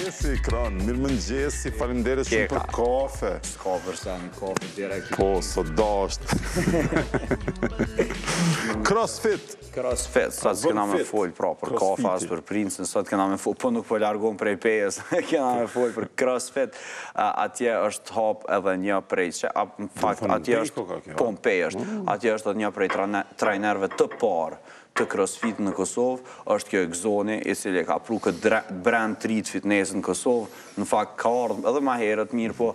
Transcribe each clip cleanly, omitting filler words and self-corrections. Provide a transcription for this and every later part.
Mirëmëngjesi, Kran. Mirëmëngjesi, faleminderit shumë për kafe. S'ka vërsani, kafe direkt. Po, së dasht. CrossFit. CrossFit, sot kena me folë pra për kafe, as për princën, sot kena me folë, po nuk po largon prej pejes, kena me folë për CrossFit. Atje është hap edhe një prej, në fakt, atje është Pompej është, atje është edhe një prej trajnerve të parë të CrossFit në Kosovë, është kjo Exoni, i cili ka pru këtë brand treat fitness në Kosovë, në fakt ka ardhë edhe ma herët mirë, po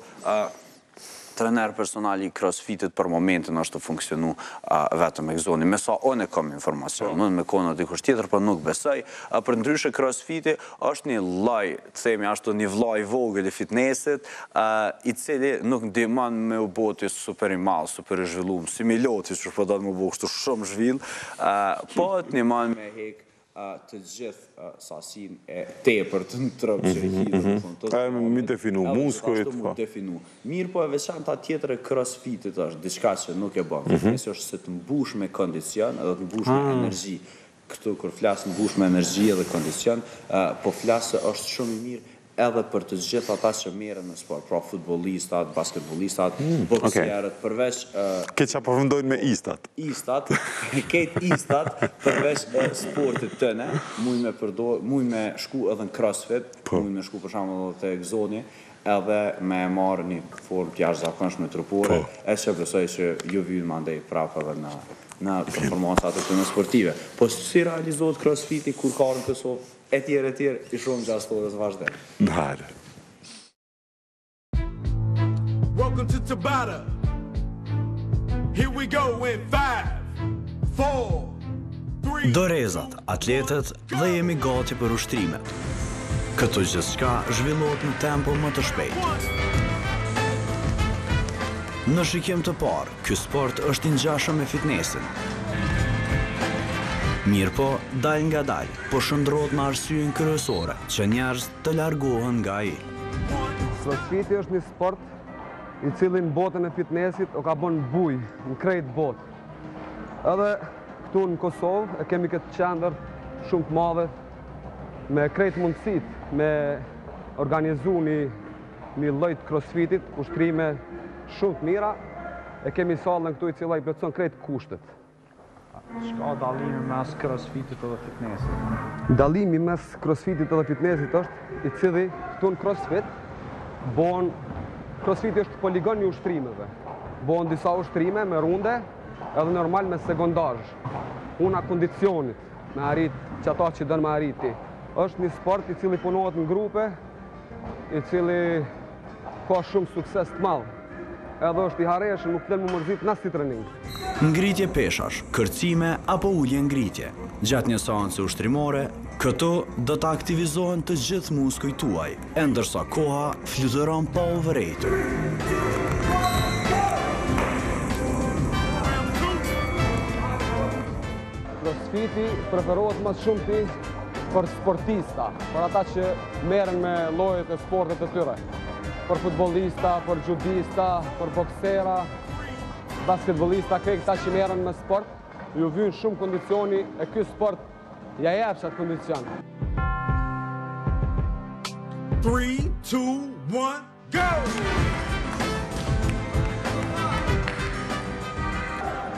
trener personali i CrossFitit për momentin është të funksionu vetëm Exoni. Me sa unë e kam informacion, mund me kona dikush tjetër, për nuk besoj, për ndryshe CrossFiti është një laj, të themi ashtu një vllaj vogël i fitnessit, i cili nuk ndihmon me u boti super i madh, super i zhvilluar, si Miloti, që po do të më bëj kështu shumë zhvill, po të ndihmon me hek të gjithë sasin e tepër të në trup që hidhë. Mi definu, muskujt. Mu definu. Mirë po e veçanta tjetër e CrossFitit është, diçka që nuk e bën. Fitnessi është se të mbush me kondicion edhe të mbush me energji. Këtu kur flas mbush me energji edhe kondicion, po flas se është shumë i mirë edhe për të gjithë ata që merren në sport, pra futbollistat, basketbollistat, boksierët, përveç... Këtë që përfundojnë me istat. Istat, këtë istat, përveç sportit tëne, muj me shku edhe në CrossFit, muj me shku për shembull edhe te Exoni, edhe me marrë një formë të jashtëzakonshme trupore, e që besoj që ju vjen mandej prapë edhe në performancat e tëne sportive. Po si realizohet CrossFiti kur ka në Kosovë? E tjerë, i shumë gjastores vazhde. Hajde. Welcome to Tabata. Here we go in 5, 4, 3. Dorezat, atletët dhe jemi gati për ushtrimet. Këto gjithçka zhvillohet në tempo më të shpejt. Në shikim të parë, ky sport është i ngjashëm me fitnessin. Mirë po, dal nga dal, po shëndrohet në arsyen kryesore, që njerëz të largohen nga ai. CrossFiti është një sport i cili në botën e fitnessit o ka bën buj në krejt botë. Edhe këtu në Kosovë e kemi këtë qendër shumë të madhe me krejt mundësit me organizu një lloj të CrossFitit, ushtrime shumë të mira, e kemi sallën këtu i cila i plotson krejt kushtet. Çka dallimi mes CrossFitit edhe fitnessit? Dallimi mes CrossFitit edhe fitnessit është i cili këtu në CrossFit CrossFiti është poligon i ushtrimeve. Bon disa ushtrime me runde edhe normal me sekondazh. Puna kondicionit me arrit që ata që dënë me arriti. Është një sport i cili punohet në grupe, i cili ka shumë sukses të madh. Edhe është i harreshëm, nuk flen më mërzit në si trening. Ngritje peshash, kërcime apo ulje ngritje. Gjatë një seance ushtrimore, këto do të aktivizohen të gjithë muskujt tuaj, e ndërsa koha fluturon pa u vërejtur. CrossFiti preferohet më shumë për sportista, për ata që merren me llojet e sportet të tyre. Për futbolista, për judista, për boksera, basketbolista, këta që merren me sport, ju vjen shumë kondicioni e ky sport ja jep atë kondicion. 3, 2, 1, go!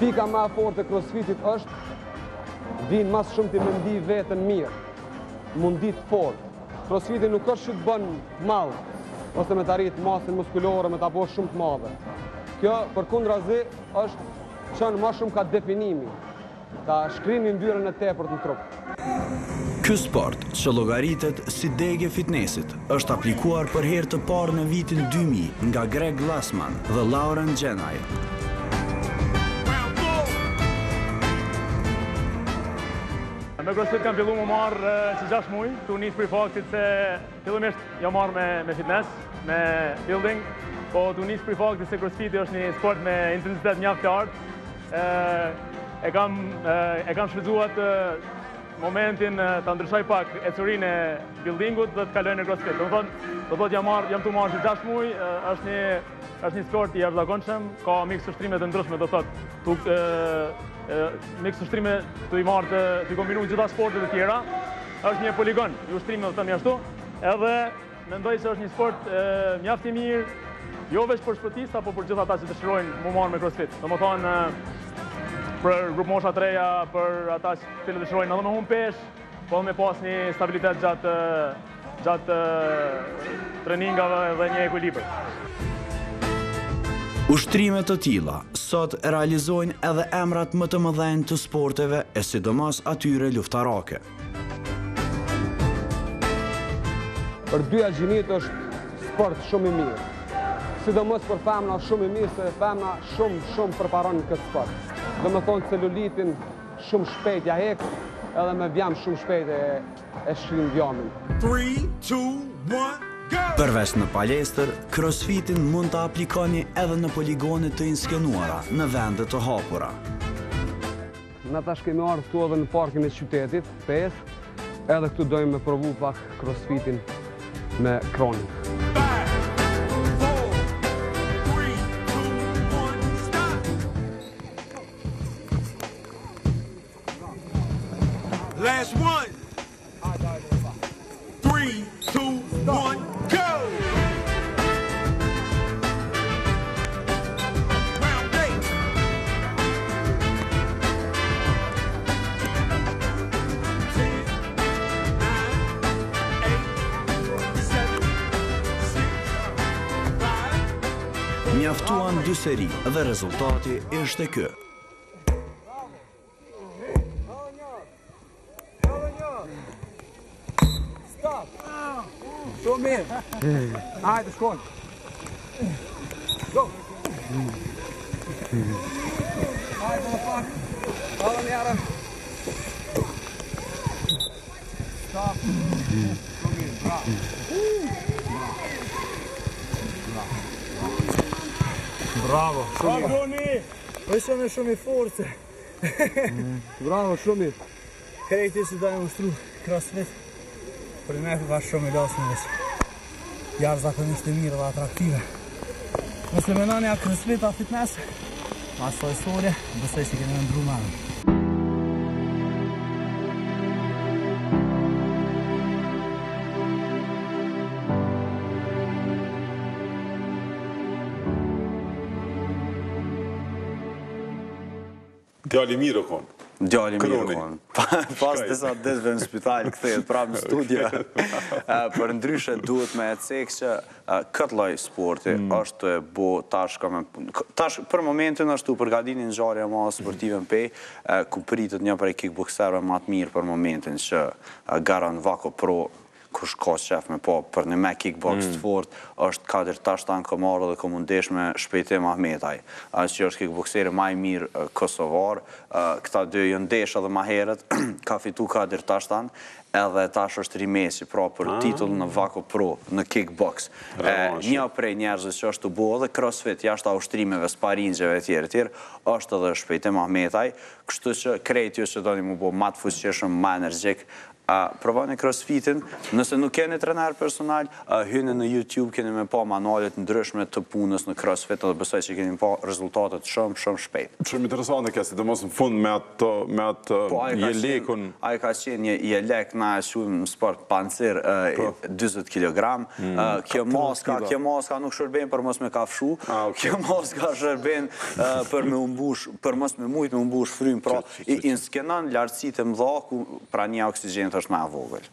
Pika më e fortë e CrossFitit është vinë mas shumë të mendi veten mirë, mundi të fortë. CrossFiti nuk është që të bën madh, ose me të arrit masën muskulore, me të bo shumë të madhe. Kjo, përkundrazi, është qënë ma shumë ka definimi, ka shkrini ndyrën e tepërt në trup. Ky sport, që llogaritet si degë fitnessit, është aplikuar për herë të parë në vitin 2000 nga Greg Glassman dhe Lauren Genai. Me CrossFit kam fillu më marrë që 6 muaj, tu nisë për faktit se fillimisht jam marrë me fitness, me building, po tu nisë për faktit se CrossFit është një sport me intensitet mjaft të lartë. E kam shfrytzuar momentin të ndryshoj pak ecurinë e buildingut dhe të kaloj në CrossFit. Do të thotë jam tu marrë që 6 muaj, është një sport i jashtëzakonshëm, ka mix ushtrime të ndryshme, do thotë mix ushtrime të i marrë të kombinu gjitha sportet e tjera, është një poligon i ushtrime dhe të themi ashtu, edhe mendoj se është një sport mjaft i mirë, jo veç për sportista, po për gjithë ata që dëshirojnë mu marrë me CrossFit. Domethënë, për grup mosha të reja, për ata që dëshirojnë edhe me humbë peshë, po me pas një stabilitet gjatë treningave dhe një ekuilibër. Ushtrimet të tilla sot realizojnë edhe emrat më të mëdhenj të sporteve e sidomos atyre luftarake. Për dyja gjinit është sport shumë i mirë. Sidomos për femna shumë i mirë, se femna shumë përparon këtë sport. Dhe me thonë celulitin shumë shpejt ja hek, edhe me vjam shumë shpejt e shrin vjamin. 3, 2, 1, go! Përveç në palestër, CrossFitin mund të aplikoni edhe në poligone të inskenuara në vende të hapura. Na tash kemi ardhur këtu edhe në parkin e qytetit, 5, edhe këtu dojmë me provu pak CrossFitin me kronin. 5, 4, 3, 2, 1, stop! Last one. 3, 2, 1, go! Round 8. 10, 9, 8, 7, 6, 5. Mjaftuan dy seri dhe rezultati ishte ky. Shumë mirë. Hajde, shkon. Go. Hajde, më pak. Hajde, njërë. Stop. Shumë mirë, bravo. Bravo, shumë mirë. Është shumë i fortë. Bravo, shumë mirë. Krejti si dojmë ushtru CrossFit. Për me ka shumë i lasë në jarë zakonisht e mirë dhe atraktive. Nëse menoni a CrossFit a fitness, asoj sore, besoj që keni ndru marë. Djali mirë o konë. Djali mirë konë. Pas disa ditëve në spital kthehet prapë në studio. Për ndryshe duhet me e cekë që këtë lloj sporti është bo tash për momentin është të përgatitni në ngjarje më sportive në pej, ku pritet një prej kickboxerëve më të mirë për momentin që Garan Vako Pro, kush ka qef me po për një me kickbox të fort, është Kadir Tashtan Komarë dhe komundesh me Shpejtim Ahmetaj, që është kickboxeri ma i mirë kosovar. Këta dy jë ndesh edhe ma heret, ka fitu Kadir Tashtan, edhe tash është rimesi, pra për titull në Vako Pro, në kickbox. Një prej njerëzës që është të bo dhe CrossFit, jashtë ushtrimeve, sparingjeve e tjerë, është edhe Shpejtim Ahmetaj, kështu që krejt ju që do një mu bo ma të fuqishëm, ma energjik, provoni CrossFitin, nëse nuk keni trener personal, hyni në YouTube, keni me pa manualet ndryshme të punës në CrossFit, dhe besoj që keni pa rezultatet shumë shpejt. Shumë interesante kësi, dhe mos në fund me atë jelekun. Ajo ka qenë një jelek na e shumë në sport pancir 20 kg. Kjo maska nuk shërben për mos me kafshu, kjo maska shërben për mos me mujt me umbush frym, pra i inskenon lartësit e mdha, pra një oksigen është ma vogël.